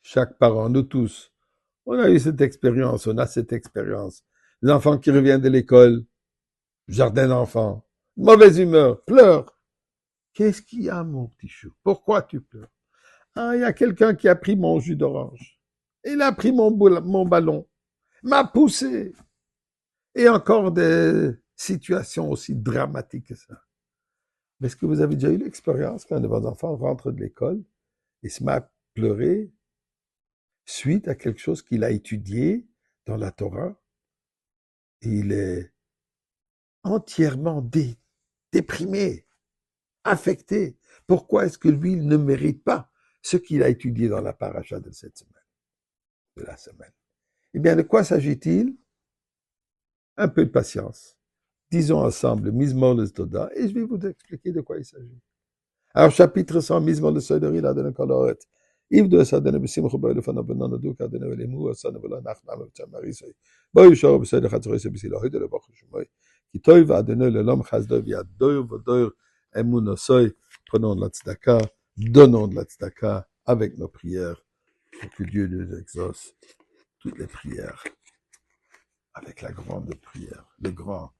Chaque parent, nous tous, on a eu cette expérience, on a cette expérience. Les enfants qui reviennent de l'école, jardin d'enfants, mauvaise humeur, pleure. Qu'est-ce qu'il y a, mon petit chou? Pourquoi tu pleures? Ah, il y a quelqu'un qui a pris mon jus d'orange. Il a pris mon ballon, m'a poussé. Et encore des situations aussi dramatiques que ça. Mais est-ce que vous avez déjà eu l'expérience quand un de vos enfants rentre de l'école et se met à pleurer suite à quelque chose qu'il a étudié dans la Torah et il est entièrement déprimé, affecté. Pourquoi est-ce que lui, il ne mérite pas ce qu'il a étudié dans la paracha de cette semaine, de la semaine? Eh bien, de quoi s'agit-il? Un peu de patience. Disons ensemble, Mizmor le Toda, et je vais vous expliquer de quoi il s'agit. Alors, chapitre 100, Mizmor le Sodori, la donne koloret. Yves de Sadene Besimcho Boy le Fana Benano du Kadene Velemu, Sana Vela Nachnam Tamarisai. Boy Shor Besed Khatsore Sebisilo Hide le Bach Shmoy. Qui toy va donner le lom Khazdo via Doir Vodoir Emunosoy. Prenons de la tzedaka, donnons de la tzedaka avec nos prières pour que Dieu nous exauce toutes les prières avec la grande prière, le grand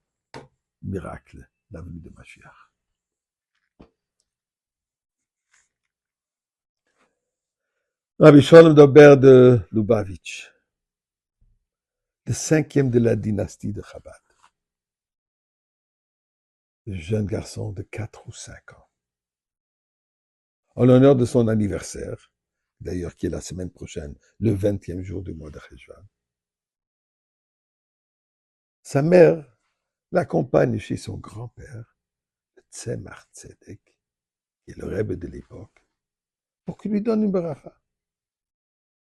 miracle, la venue de Mashiach. Rabbi Shalom Dober de Lubavitch, le 5e de la dynastie de Chabad. Le jeune garçon de 4 ou 5 ans. En l'honneur de son anniversaire, d'ailleurs qui est la semaine prochaine, le 20e jour du mois de Cheshvan. Sa mère l'accompagne chez son grand-père, le Tzemach Tzedek, qui est le rebbe de l'époque, pour qu'il lui donne une bracha.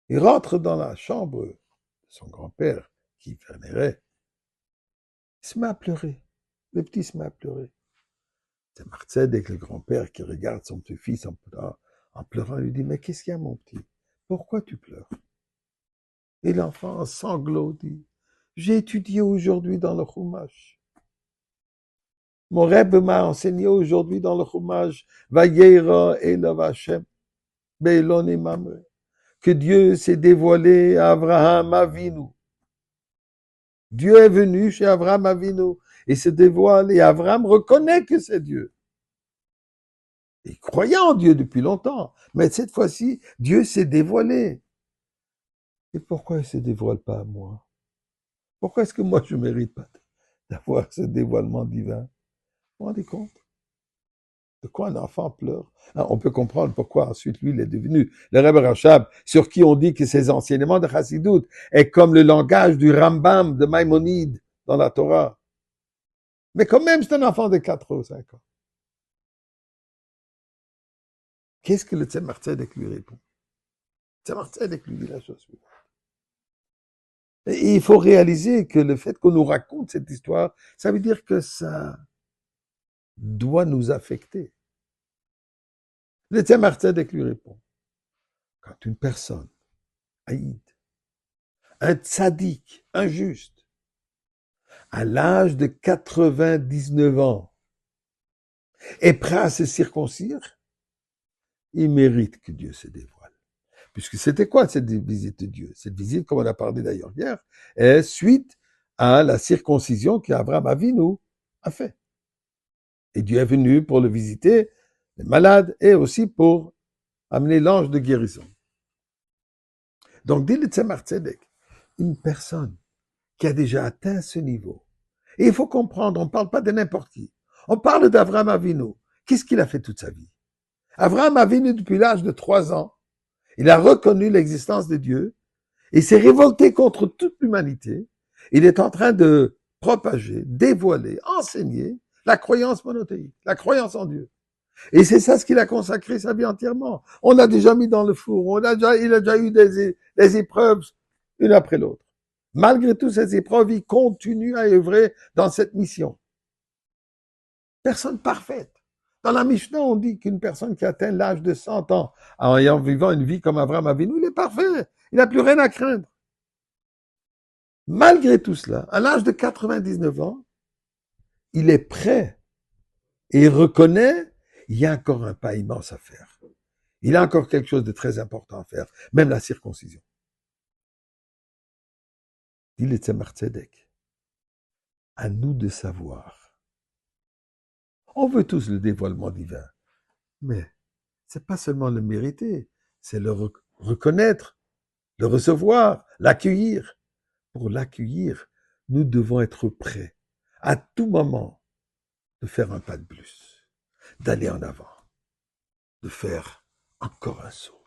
Il rentre dans la chambre de son grand-père, qui vénérait. Il se met à pleurer. Le petit se met à pleurer. Tzemach Tzedek, le grand-père, qui regarde son petit-fils en pleurant, lui dit, mais qu'est-ce qu'il y a, mon petit? Pourquoi tu pleures? Et l'enfant, en sanglots, dit, j'ai étudié aujourd'hui dans le Chumash. Mon Rebbe m'a enseigné aujourd'hui dans le Chumash, Vayera Elav Hashem, Be'eloni Mamre, que Dieu s'est dévoilé à Abraham Avinu. Dieu est venu chez Abraham Avinu et se dévoile, et Abraham reconnaît que c'est Dieu. Il croyait en Dieu depuis longtemps, mais cette fois-ci, Dieu s'est dévoilé. Et pourquoi il ne se dévoile pas à moi? Pourquoi est-ce que moi, je ne mérite pas d'avoir ce dévoilement divin? Vous vous rendez compte? De quoi un enfant pleure? Alors, on peut comprendre pourquoi ensuite lui, il est devenu le Rebbe Rachab, sur qui on dit que ses enseignements de Chassidut est comme le langage du Rambam de Maïmonide dans la Torah. Mais quand même, c'est un enfant de 4 ou 5 ans. Qu'est-ce que le Tzemach Tzedek lui répond? Tzemach Tzedek lui dit la chose suivante. Et il faut réaliser que le fait qu'on nous raconte cette histoire, ça veut dire que ça doit nous affecter. Le Tzemach Tzedek lui répond. Quand une personne, haïd, un tzaddik, un juste, à l'âge de 99 ans, est prêt à se circoncire, il mérite que Dieu se dévoile. Puisque c'était quoi cette visite de Dieu? Cette visite, comme on a parlé d'ailleurs hier, est suite à la circoncision qu'Abraham Avinu a fait. Et Dieu est venu pour le visiter, les malades, et aussi pour amener l'ange de guérison. Donc, dit le Tzemach Tzedek, une personne qui a déjà atteint ce niveau, et il faut comprendre, on ne parle pas de n'importe qui, on parle d'Abraham Avinu. Qu'est-ce qu'il a fait toute sa vie? Abraham Avinu, depuis l'âge de 3 ans, il a reconnu l'existence de Dieu, et s'est révolté contre toute l'humanité. Il est en train de propager, dévoiler, enseigner la croyance monothéiste, la croyance en Dieu. Et c'est ça ce qu'il a consacré sa vie entièrement. On l'a déjà mis dans le four, il a déjà eu des épreuves une après l'autre. Malgré toutes ces épreuves, il continue à œuvrer dans cette mission. Personne parfaite. Dans la Mishnah, on dit qu'une personne qui atteint l'âge de 100 ans, en vivant une vie comme Abraham Avinu, il est parfait. Il n'a plus rien à craindre. Malgré tout cela, à l'âge de 99 ans, il est prêt et il reconnaît, il y a encore un pas immense à faire. Il a encore quelque chose de très important à faire, même la circoncision. Dit le Tzemach Tzedek, à nous de savoir. On veut tous le dévoilement divin, mais c'est pas seulement le mériter, c'est le reconnaître, le recevoir, l'accueillir. Pour l'accueillir, nous devons être prêts à tout moment de faire un pas de plus, d'aller en avant, de faire encore un saut,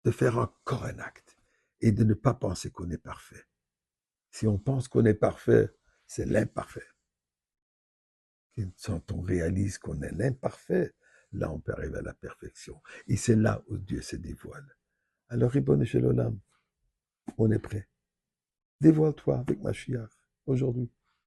de faire encore un acte et de ne pas penser qu'on est parfait. Si on pense qu'on est parfait, c'est l'imparfait. Quand on réalise qu'on est l'imparfait, là on peut arriver à la perfection. Et c'est là où Dieu se dévoile. Alors, Ribono Shel Olam, on est prêt. Dévoile-toi avec Mashiach aujourd'hui.